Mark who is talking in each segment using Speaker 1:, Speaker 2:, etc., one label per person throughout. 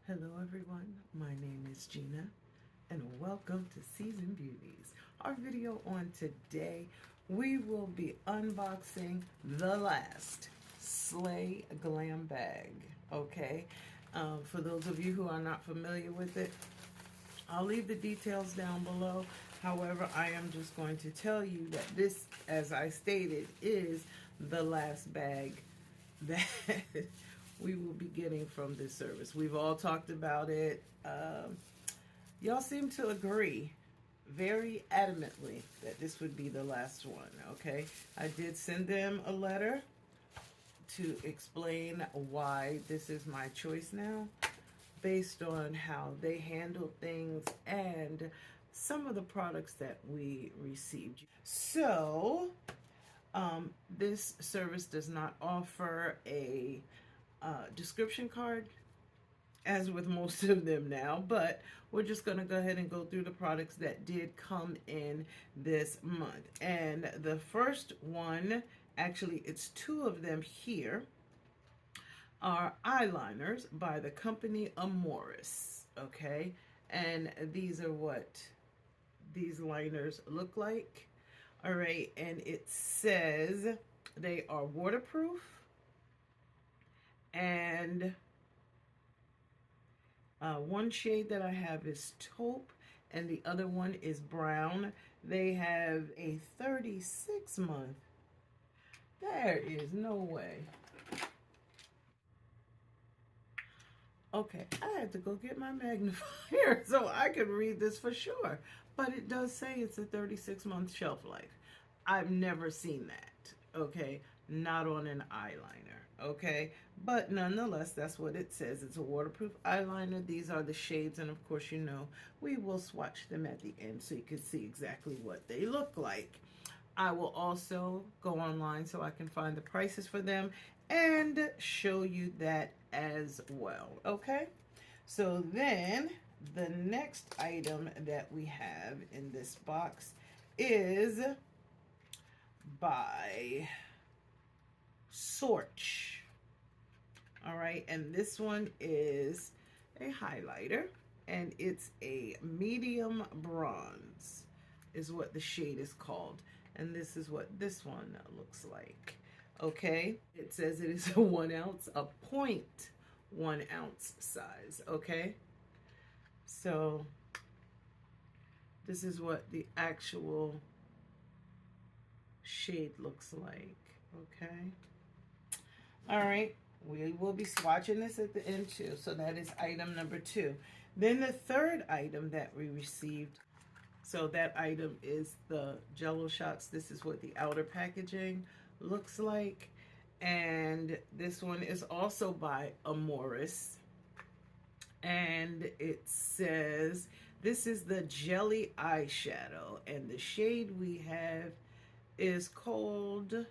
Speaker 1: Hello everyone, my name is Gina and welcome to Season Beauties. Our video on today, we will be unboxing the last SLAY Glam bag, okay? For those of you who are not familiar with it, I'll leave the details down below. However, I am just going to tell you that this, as I stated, is the last bag that we will be getting from this service. We've all talked about it. Y'all seem to agree very adamantly that this would be the last one, okay? I did send them a letter to explain why this is my choice now, based on how they handle things and some of the products that we received. So, this service does not offer a description card, as with most of them now, but we're just going to go ahead and go through the products that did come in this month. And the first one, actually it's two of them here, are eyeliners by the company Amoris, okay? And these are what these liners look like. All right, and it says they are waterproof, and one shade that I have is taupe and the other one is brown. They have a 36-month. There is no way. Okay, I had to go get my magnifier so I could read this for sure. But it does say it's a 36-month shelf life. I've never seen that, okay? Not on an eyeliner, okay? But nonetheless, that's what it says. It's a waterproof eyeliner. These are the shades, and of course, you know, we will swatch them at the end so you can see exactly what they look like. I will also go online so I can find the prices for them and show you that as well, okay? So then the next item that we have in this box is by Sorch. All right, and this one is a highlighter, and it's a medium bronze is what the shade is called, and this is what this one looks like. Okay, it says it is a 1 ounce, a 0.1 ounce size. Okay, so this is what the actual shade looks like. Okay, all right, we will be swatching this at the end too. So that is item number 2. Then the third item that we received, so that item is the Jello shots. This is what the outer packaging looks like, and this one is also by Amoris, and it says this is the jelly eyeshadow, and the shade we have is called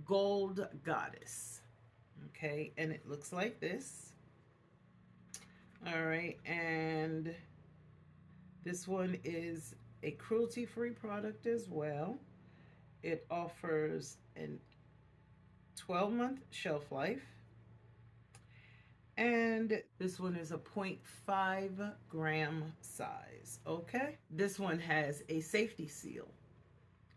Speaker 1: Gold Goddess. Okay, and it looks like this. All right, and this one is a cruelty-free product as well. It offers a 12-month shelf life. And this one is a 0.5 gram size, okay? This one has a safety seal,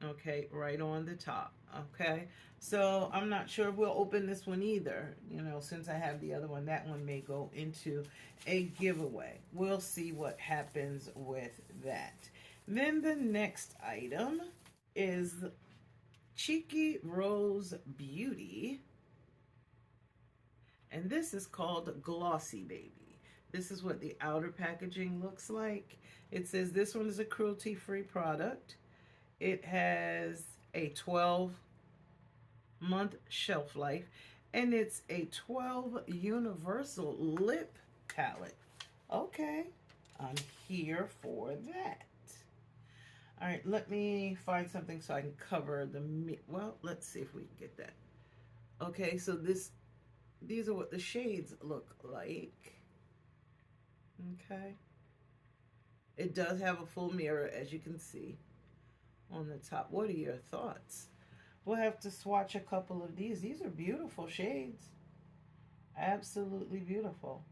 Speaker 1: okay, right on the top, okay? So I'm not sure if we'll open this one either, you know, since I have the other one. That one may go into a giveaway. We'll see what happens with that. Then the next item is Cheeky Rose Beauty, and this is called Glossy Baby. This is what the outer packaging looks like. It says this one is a cruelty-free product. It has a 12-month shelf life, and it's a 12 universal lip palette. Okay, I'm here for that. All right, let me find something so I can cover the, well, let's see if we can get that. Okay, so these are what the shades look like. Okay. It does have a full mirror, as you can see on the top. What are your thoughts? We'll have to swatch a couple of these. These are beautiful shades. Absolutely beautiful.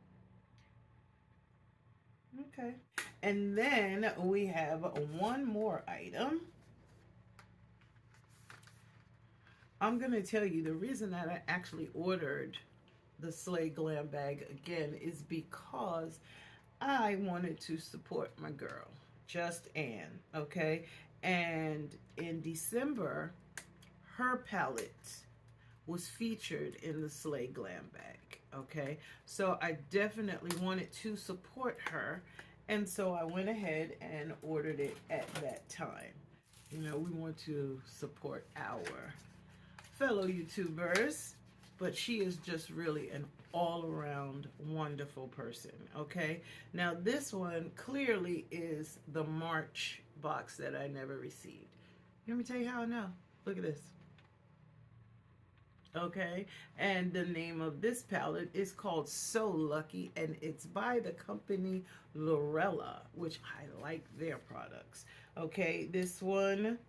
Speaker 1: Okay. And then we have one more item. I'm going to tell you the reason that I actually ordered the Slay Glam bag again is because I wanted to support my girl, Just Ann, okay? And in December, her palette was featured in the Slay Glam bag, okay? So I definitely wanted to support her, and so I went ahead and ordered it at that time. You know, we want to support our fellow YouTubers, but she is just really an all-around wonderful person, okay? Now this one clearly is the March box that I never received. Let me tell you how I know. Look at this. Okay, and the name of this palette is called So Lucky, and it's by the company Lorella, which I like their products. Okay, this one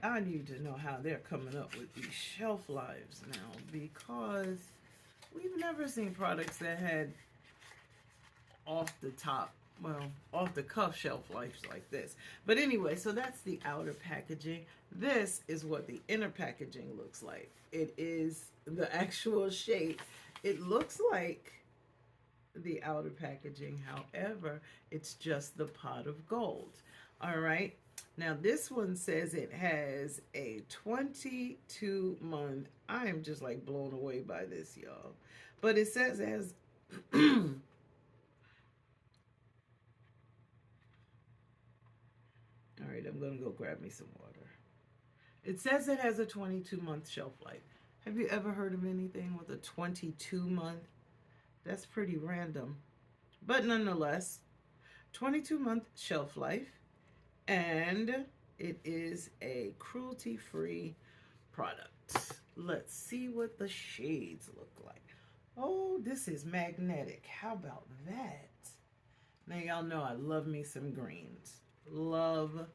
Speaker 1: I need to know how they're coming up with these shelf lives now, because we've never seen products that had off the top, well, off the cuff shelf lives like this. But anyway, so that's the outer packaging. This is what the inner packaging looks like. It is the actual shape. It looks like the outer packaging, however, it's just the pot of gold. All right. Now this one says it has a 22-month. I am just like blown away by this, y'all. But it says it has all right, I'm going to go grab me some water. It says it has a 22-month shelf life. Have you ever heard of anything with a 22-month? That's pretty random. But nonetheless, 22-month shelf life. And it is a cruelty-free product. Let's see what the shades look like. Oh, this is magnetic. How about that? Now, y'all know I love me some greens. Love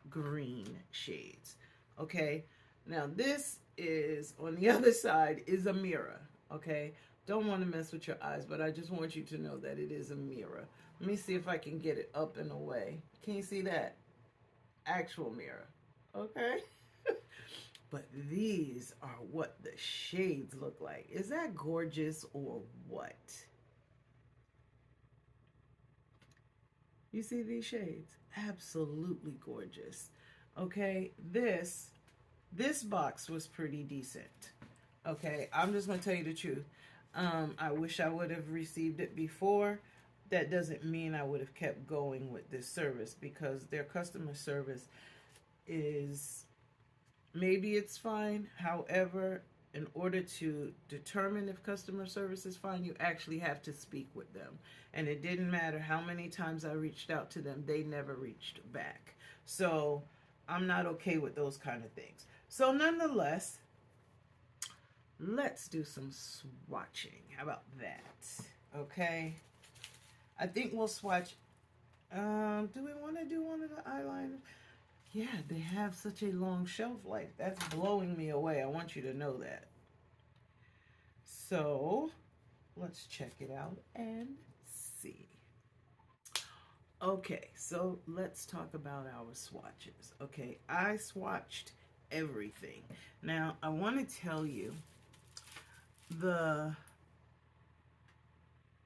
Speaker 1: green shades. Okay, now this is on the other side is a mirror. Okay, don't want to mess with your eyes, but I just want you to know that it is a mirror. Let me see if I can get it up and away. Can you see that? Actual mirror. Okay. But these are what the shades look like. Is that gorgeous or what? You see these shades? Absolutely gorgeous. Okay, this box was pretty decent. Okay, I'm just gonna tell you the truth. I wish I would have received it before. That doesn't mean I would have kept going with this service, because their customer service is, maybe it's fine. However, in order to determine if customer service is fine, you actually have to speak with them. And it didn't matter how many times I reached out to them, they never reached back. So I'm not okay with those kind of things. So nonetheless, let's do some swatching. How about that? Okay. I think we'll swatch. Do we want to do one of the eyeliners? Yeah, they have such a long shelf life. That's blowing me away. I want you to know that. So let's check it out and see. Okay, so let's talk about our swatches. Okay, I swatched everything. Now, I want to tell you, the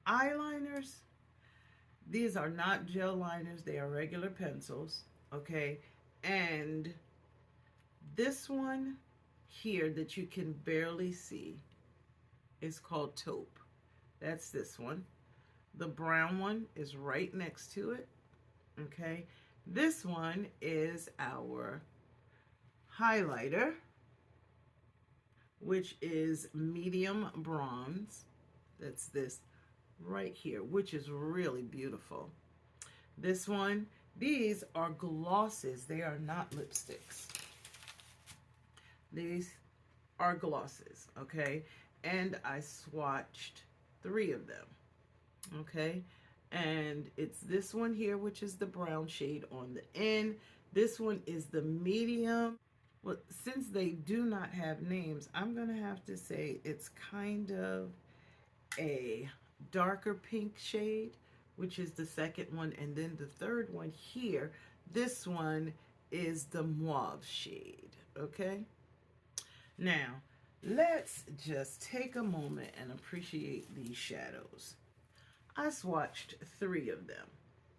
Speaker 1: eyeliners, these are not gel liners, they are regular pencils, okay? And this one here that you can barely see is called taupe. That's this one. The brown one is right next to it, okay? This one is our highlighter, which is medium bronze. That's this right here, which is really beautiful. This one, these are glosses. They are not lipsticks. These are glosses, okay? And I swatched 3 of them, okay? And it's this one here, which is the brown shade on the end. This one is the medium. Well, since they do not have names, I'm going to have to say it's kind of a darker pink shade, which is the second one. And then the third one here, this one is the mauve shade, okay? Now, let's just take a moment and appreciate these shadows. I swatched 3 of them.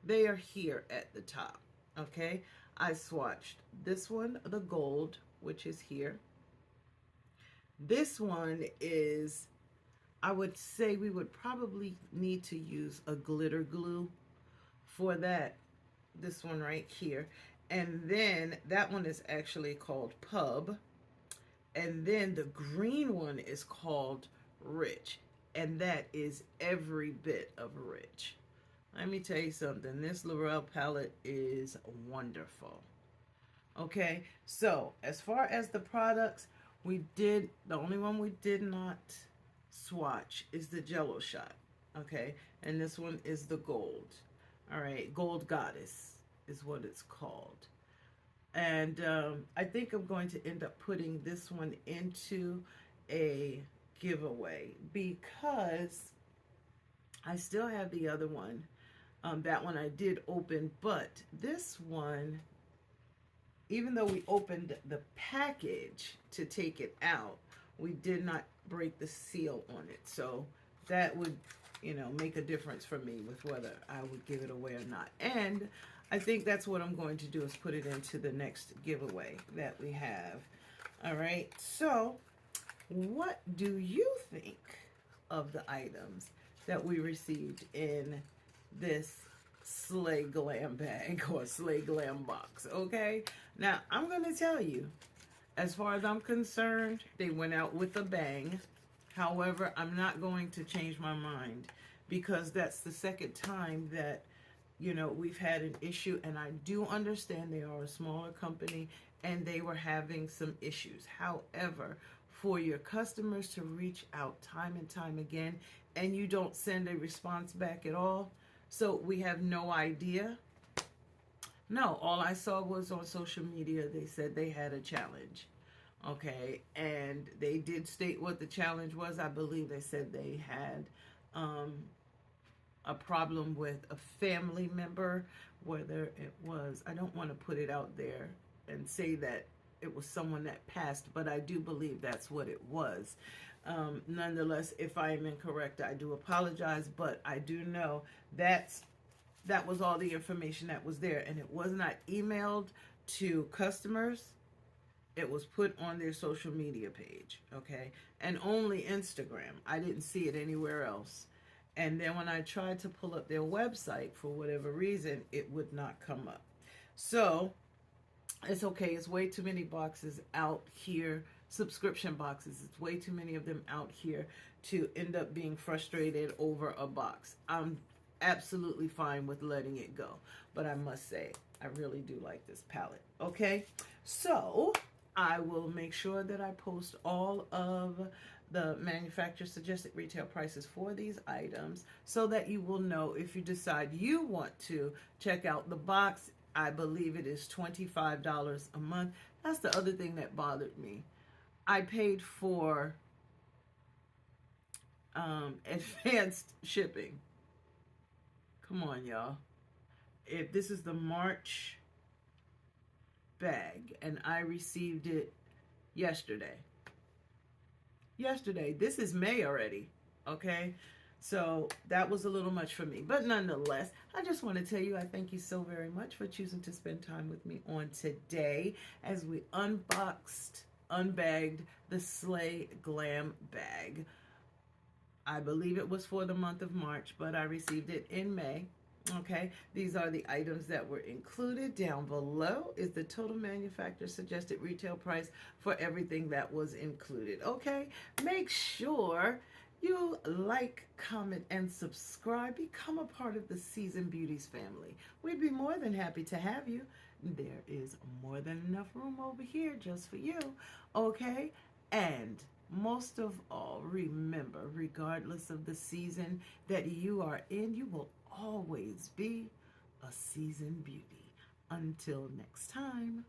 Speaker 1: They are here at the top, okay? I swatched this one, the gold, which is here. This one is, I would say we would probably need to use a glitter glue for that. This one right here. And then that one is actually called Pub. And then the green one is called Rich. And that is every bit of Rich. Let me tell you something. This L'Oreal palette is wonderful. Okay, so as far as the products, the only one we did not swatch is the Jello shot. Okay, and this one is the gold. All right, Gold Goddess is what it's called. And I think I'm going to end up putting this one into a giveaway because I still have the other one. That one I did open, but this one, even though we opened the package to take it out, we did not break the seal on it. So that would, you know, make a difference for me with whether I would give it away or not. And I think that's what I'm going to do, is put it into the next giveaway that we have. All right, so what do you think of the items that we received in this Slay Glam bag or Slay Glam box? Okay, now I'm going to tell you, as far as I'm concerned, they went out with a bang. However, I'm not going to change my mind because that's the second time that, you know, we've had an issue, and I do understand they are a smaller company and they were having some issues. However, for your customers to reach out time and time again and you don't send a response back at all, so we have no idea. No, all I saw was on social media they said they had a challenge. Okay, and they did state what the challenge was. I believe they said they had a problem with a family member, whether it was, I don't want to put it out there and say that it was someone that passed, but I do believe that's what it was. Nonetheless, if I am incorrect, I do apologize, but I do know that was all the information that was there, and it was not emailed to customers. It was put on their social media page, okay, and only Instagram. I didn't see it anywhere else. And then when I tried to pull up their website, for whatever reason, it would not come up. So it's okay. It's way too many boxes out here, subscription boxes. It's way too many of them out here to end up being frustrated over a box. I'm absolutely fine with letting it go. But I must say, I really do like this palette. Okay, so I will make sure that I post all of the manufacturer suggested retail prices for these items so that you will know if you decide you want to check out the box. I believe it is $25 a month. That's the other thing that bothered me. I paid for advanced shipping. Come on, y'all. If this is the March bag and I received it yesterday. This is May already, okay? So that was a little much for me. But nonetheless, I just want to tell you I thank you so very much for choosing to spend time with me on today as we unbagged the Slay Glam bag. I believe it was for the month of March, but I received it in May. Okay, these are the items that were included. Down below is the total manufacturer suggested retail price for everything that was included. Okay, make sure you like, comment, and subscribe. Become a part of the Seasoned Beauties family. We'd be more than happy to have you. There is more than enough room over here just for you. Okay, and most of all, remember, regardless of the season that you are in, you will always be a seasoned beauty. Until next time.